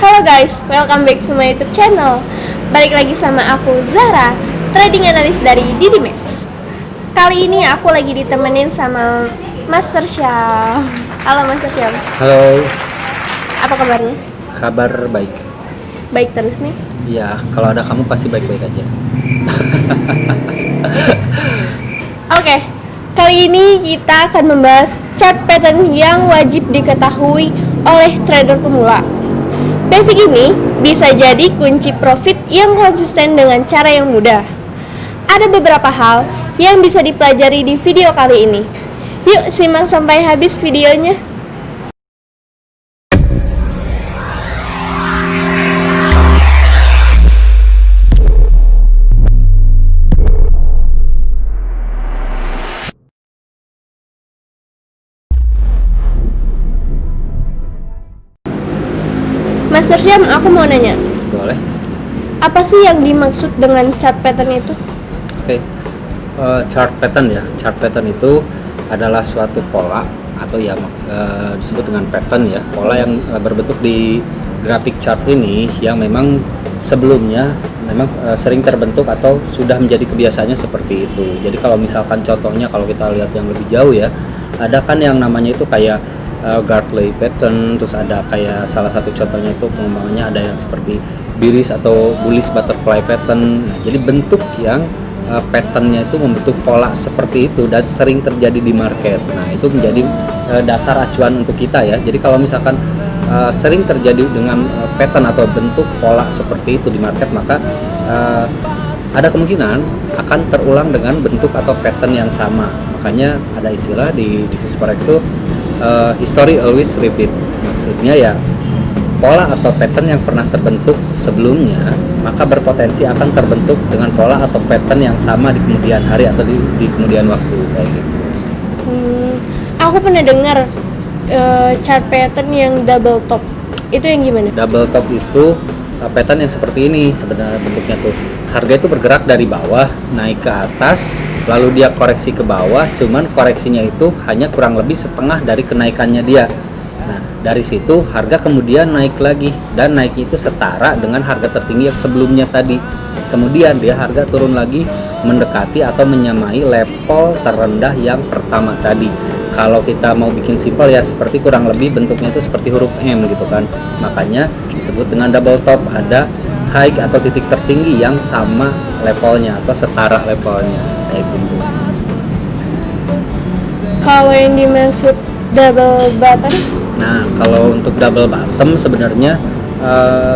Halo guys, welcome back to my YouTube channel. Balik lagi sama aku Zara, trading analis dari Didimax. Kali ini aku lagi ditemenin sama Master Syam. Halo Master Syam. Halo, Apa kabarnya? kabar baik. Baik terus nih. Ya, kalau ada kamu pasti baik-baik aja. Oke, kali ini kita akan membahas chart pattern yang wajib diketahui oleh trader pemula. Basic ini bisa jadi kunci profit yang konsisten dengan cara yang mudah. Ada beberapa hal yang bisa dipelajari di video kali ini. Yuk simak sampai habis videonya. Master Syam, aku mau nanya, Boleh? apa sih yang dimaksud dengan chart pattern itu? Oke. Chart pattern ya. Chart pattern itu adalah suatu pola atau ya disebut dengan pattern ya. Pola yang berbentuk di grafik chart ini yang memang sebelumnya memang sering terbentuk atau sudah menjadi kebiasaannya seperti itu. Jadi kalau misalkan contohnya kalau kita lihat yang lebih jauh ya, ada kan yang namanya itu kayak Gartley pattern, terus ada kayak salah satu contohnya itu pengembangannya ada yang seperti bearish atau bullish butterfly pattern. Nah, jadi bentuk yang patternnya itu membentuk pola seperti itu dan sering terjadi di market. Nah, itu menjadi dasar acuan untuk kita ya. Jadi kalau misalkan sering terjadi dengan pattern atau bentuk pola seperti itu di market, maka ada kemungkinan akan terulang dengan bentuk atau pattern yang sama. Makanya ada istilah di bisnis forex itu history always repeat. Maksudnya ya pola atau pattern yang pernah terbentuk sebelumnya maka berpotensi akan terbentuk dengan pola atau pattern yang sama di kemudian hari atau di kemudian waktu kayak gitu. Aku pernah dengar chart pattern yang double top. Itu yang gimana? Double top itu pattern yang seperti ini sebenarnya bentuknya tuh. Harga itu bergerak dari bawah naik ke atas, lalu dia koreksi ke bawah, cuman koreksinya itu hanya kurang lebih setengah dari kenaikannya dia. Nah, dari situ harga kemudian naik lagi dan naiknya itu setara dengan harga tertinggi yang sebelumnya tadi. Kemudian dia harga turun lagi mendekati atau menyamai level terendah yang pertama tadi. Kalau kita mau bikin simpel ya seperti kurang lebih bentuknya itu seperti huruf M gitu kan. Makanya disebut dengan double top, ada high atau titik tertinggi yang sama levelnya atau setara levelnya kayak gitu. Kalau yang dimaksud double bottom? Nah, kalau untuk double bottom sebenarnya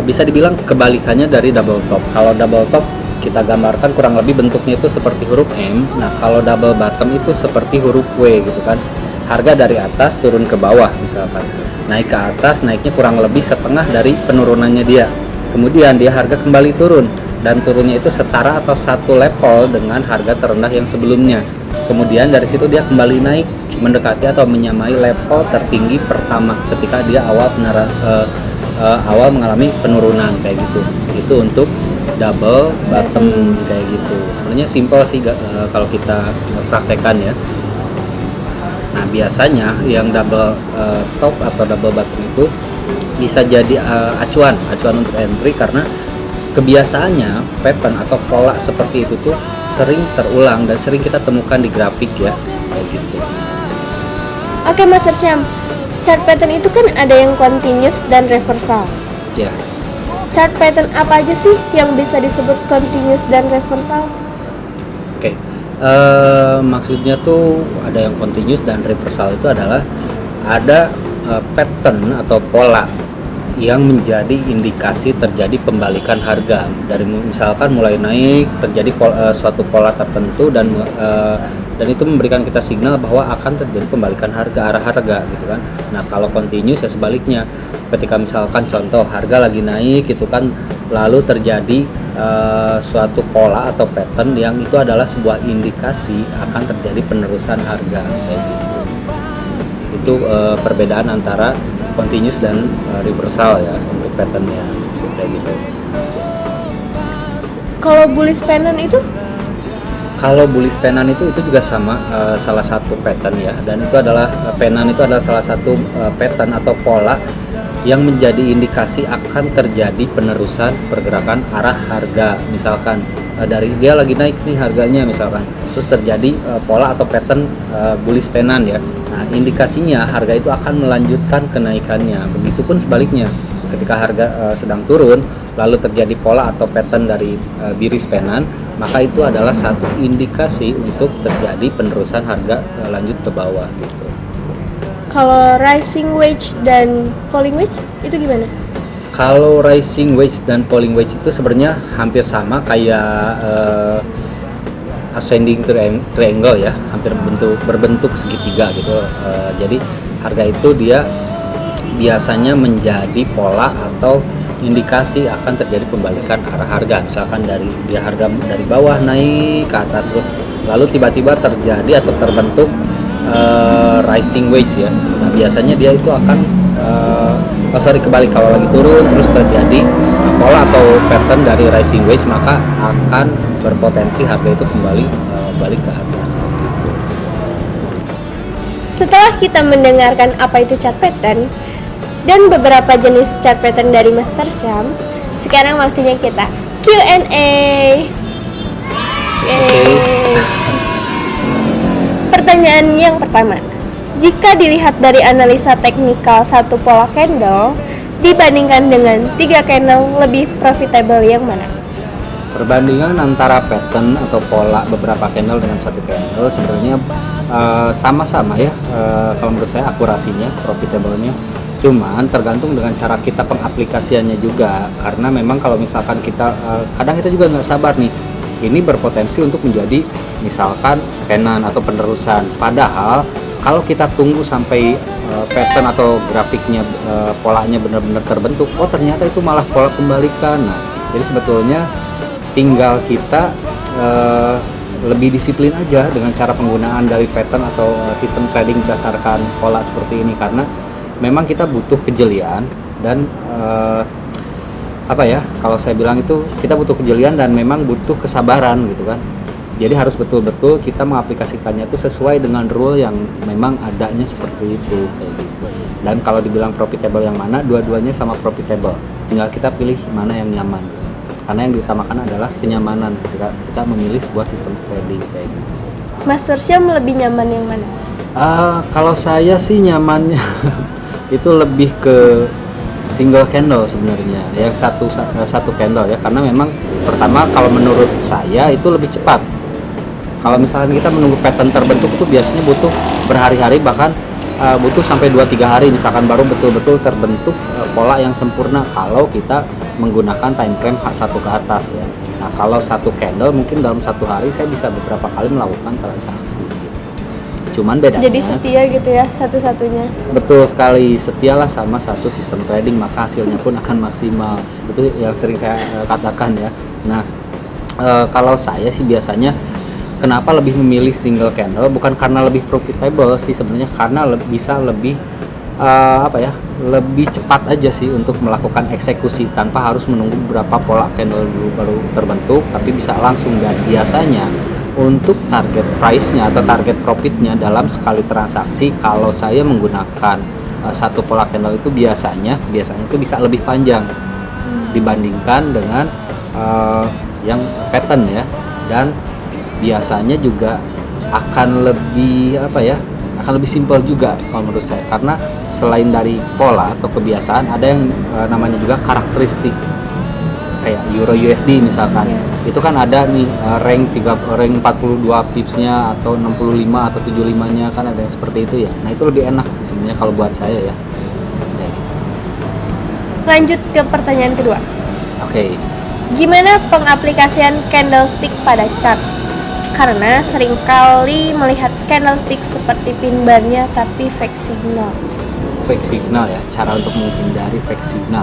bisa dibilang kebalikannya dari double top. Kalau double top kita gambarkan kurang lebih bentuknya itu seperti huruf M. Nah, kalau double bottom itu seperti huruf W gitu kan. Harga dari atas turun ke bawah misalkan. Naik ke atas, naiknya kurang lebih setengah dari penurunannya dia. Kemudian dia harga kembali turun dan turunnya itu setara atau satu level dengan harga terendah yang sebelumnya. Kemudian dari situ dia kembali naik mendekati atau menyamai level tertinggi pertama ketika dia awal mengalami penurunan kayak gitu. Itu untuk double bottom kayak gitu. Sebenarnya simpel sih kalau kita praktekkan ya. Nah, biasanya yang double top atau double bottom itu bisa jadi acuan untuk entry karena kebiasaannya pattern atau pola seperti itu tuh sering terulang dan sering kita temukan di grafik ya kayak gitu. Oke Master Syam, chart pattern itu kan ada yang continuous dan reversal. Ya. Chart pattern apa aja sih yang bisa disebut continuous dan reversal? Oke. Maksudnya tuh ada yang continuous dan reversal itu adalah ada pattern atau pola yang menjadi indikasi terjadi pembalikan harga dari misalkan mulai naik terjadi suatu pola tertentu dan itu memberikan kita signal bahwa akan terjadi pembalikan harga arah harga gitu kan. Nah, kalau continuous ya sebaliknya, ketika misalkan contoh harga lagi naik gitu kan lalu terjadi suatu pola atau pattern yang itu adalah sebuah indikasi akan terjadi penerusan harga kayak gitu. Itu perbedaan antara continuous dan reversal ya untuk patternnya kayak gitu. Kalau bullish pennant itu? Kalau bullish pennant itu juga sama salah satu pattern ya, dan itu adalah pennant itu adalah salah satu pattern atau pola yang menjadi indikasi akan terjadi penerusan pergerakan arah harga. Misalkan dari dia lagi naik nih harganya misalkan, terus terjadi pola atau pattern bullish tenan ya. Nah, indikasinya harga itu akan melanjutkan kenaikannya. Begitupun sebaliknya, ketika harga sedang turun lalu terjadi pola atau pattern dari bearish tenan, maka itu adalah satu indikasi untuk terjadi penerusan harga lanjut ke bawah gitu. Kalau rising wedge dan falling wedge itu gimana? Kalau rising wedge dan falling wedge itu sebenarnya hampir sama kayak ascending triangle ya, hampir berbentuk segitiga gitu. Jadi harga itu dia biasanya menjadi pola atau indikasi akan terjadi pembalikan arah harga. Misalkan dari harga dari bawah naik ke atas terus lalu tiba-tiba terjadi atau terbentuk rising wedge ya. Nah, biasanya dia itu akan kebalik, kalau lagi turun terus terjadi pola atau pattern dari rising wedge, maka akan berpotensi harga itu kembali balik ke atas. Setelah kita mendengarkan apa itu chart pattern dan beberapa jenis chart pattern dari Master Syam, sekarang waktunya kita Q&A. Pertanyaan yang pertama, jika dilihat dari analisa teknikal satu pola candle dibandingkan dengan 3 candle, lebih profitable yang mana? Perbandingan antara pattern atau pola beberapa candle dengan satu candle sebenarnya sama-sama ya, kalau menurut saya akurasinya, profitable-nya. Cuman tergantung dengan cara kita pengaplikasiannya juga, karena memang kalau misalkan kita kadang kita juga nggak sabar nih, ini berpotensi untuk menjadi misalkan tenan atau penerusan. Padahal kalau kita tunggu sampai pattern atau grafiknya polanya benar-benar terbentuk, oh ternyata itu malah pola kembalikan. Nah, jadi sebetulnya tinggal kita lebih disiplin aja dengan cara penggunaan dari pattern atau sistem trading berdasarkan pola seperti ini, karena memang kita butuh kejelian dan kalau saya bilang itu kita butuh kejelian dan memang butuh kesabaran gitu kan. Jadi harus betul-betul kita mengaplikasikannya itu sesuai dengan rule yang memang adanya seperti itu kayak gitu. Dan kalau dibilang profitable yang mana, dua-duanya sama profitable, tinggal kita pilih mana yang nyaman, karena yang diutamakan adalah kenyamanan ketika kita memilih sebuah sistem trading kayak gitu. Master Syam lebih nyaman yang mana? Kalau saya sih nyamannya itu lebih ke single candle sebenarnya, yang satu candle ya, karena memang pertama kalau menurut saya itu lebih cepat. Kalau misalkan kita menunggu pattern terbentuk itu biasanya butuh berhari-hari, bahkan butuh sampai 2-3 hari misalkan baru betul-betul terbentuk pola yang sempurna kalau kita menggunakan time frame H1 ke atas ya. Nah, kalau satu candle mungkin dalam satu hari saya bisa beberapa kali melakukan transaksi. Cuman bedanya, jadi setia gitu ya, satu-satunya. Betul sekali, setialah sama satu sistem trading, maka hasilnya pun akan maksimal. Itu yang sering saya katakan ya. Nah, kalau saya sih biasanya kenapa lebih memilih single candle, bukan karena lebih profitable sih sebenarnya, karena bisa lebih lebih cepat aja sih untuk melakukan eksekusi tanpa harus menunggu beberapa pola candle dulu baru terbentuk, tapi bisa langsung. Dan biasanya untuk target price-nya atau target profitnya dalam sekali transaksi, kalau saya menggunakan satu pola candle itu biasanya itu bisa lebih panjang dibandingkan dengan yang pattern ya. Dan biasanya juga akan lebih akan lebih simpel juga kalau menurut saya, karena selain dari pola atau kebiasaan, ada yang namanya juga karakteristik kayak Euro USD misalkan. Itu kan ada nih rank 42 pipsnya atau 65 atau 75-nya, kan ada yang seperti itu ya. Nah, itu lebih enak sih sebenarnya kalau buat saya ya. Lanjut ke pertanyaan kedua. Oke. Gimana pengaplikasian candlestick pada chart? Karena seringkali melihat candlestick seperti pin bar-nya tapi fake signal. Fake signal ya, cara untuk menghindari fake signal.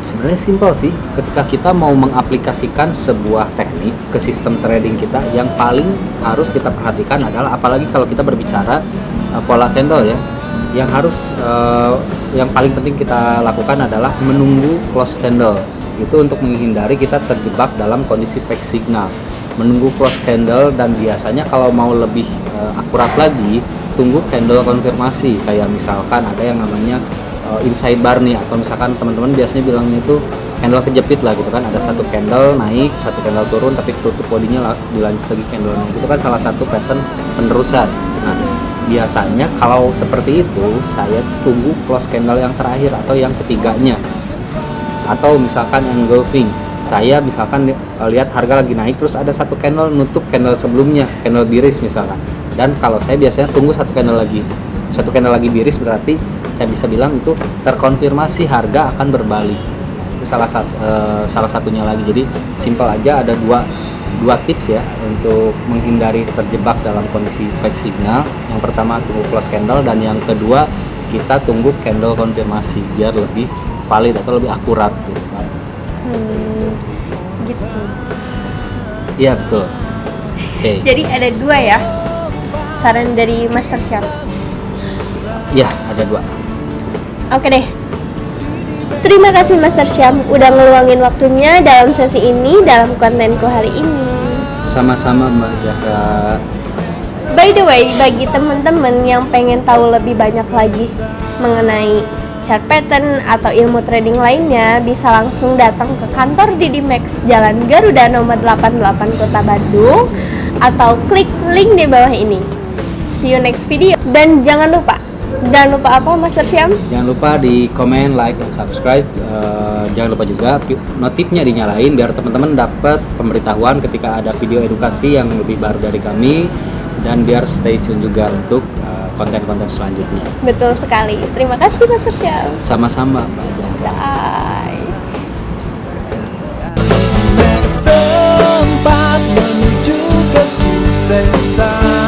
Sebenarnya simpel sih, ketika kita mau mengaplikasikan sebuah teknik ke sistem trading kita, yang paling harus kita perhatikan adalah, apalagi kalau kita berbicara pola candle ya, yang paling penting kita lakukan adalah menunggu close candle. Itu untuk menghindari kita terjebak dalam kondisi fake signal. Menunggu close candle, dan biasanya kalau mau lebih akurat lagi, tunggu candle konfirmasi. Kayak misalkan ada yang namanya inside bar nih, atau misalkan teman-teman biasanya bilangnya itu candle kejepit lah gitu kan, ada satu candle naik, satu candle turun, tapi tutup bodinya dilanjut lagi candle naik, itu kan salah satu pattern penerusan. Nah, biasanya kalau seperti itu saya tunggu close candle yang terakhir atau yang ketiganya, atau misalkan engulfing, saya misalkan lihat harga lagi naik terus ada satu candle nutup candle sebelumnya, candle biris misalkan, dan kalau saya biasanya tunggu satu candle lagi biris, berarti saya bisa bilang itu terkonfirmasi harga akan berbalik. Itu salah satunya lagi. Jadi simpel aja, ada dua tips ya untuk menghindari terjebak dalam kondisi fake signal. Yang pertama tunggu close candle, dan yang kedua kita tunggu candle konfirmasi biar lebih valid atau lebih akurat gitu kan. Gitu. Iya betul. Oke. Jadi ada dua ya saran dari Master Syam. Iya, ada dua. Oke deh. Terima kasih Master Syam udah ngeluangin waktunya dalam sesi ini dalam kontenku hari ini. Sama-sama Mbak Zahra. By the way, bagi teman-teman yang pengen tahu lebih banyak lagi mengenai chart pattern atau ilmu trading lainnya, bisa langsung datang ke kantor Didimax Jalan Garuda nomor 88 Kota Bandung, atau klik link di bawah ini. See you next video, dan jangan lupa apa Master Syam? Jangan lupa di komen, like, dan subscribe. Jangan lupa juga notifnya dinyalain biar teman-teman dapat pemberitahuan ketika ada video edukasi yang lebih baru dari kami, dan biar stay tune juga untuk konten-konten selanjutnya. Betul sekali. Terima kasih Master Syam. Sama-sama Mbak Zahra. Bye. Tempat menuju kesuksesan.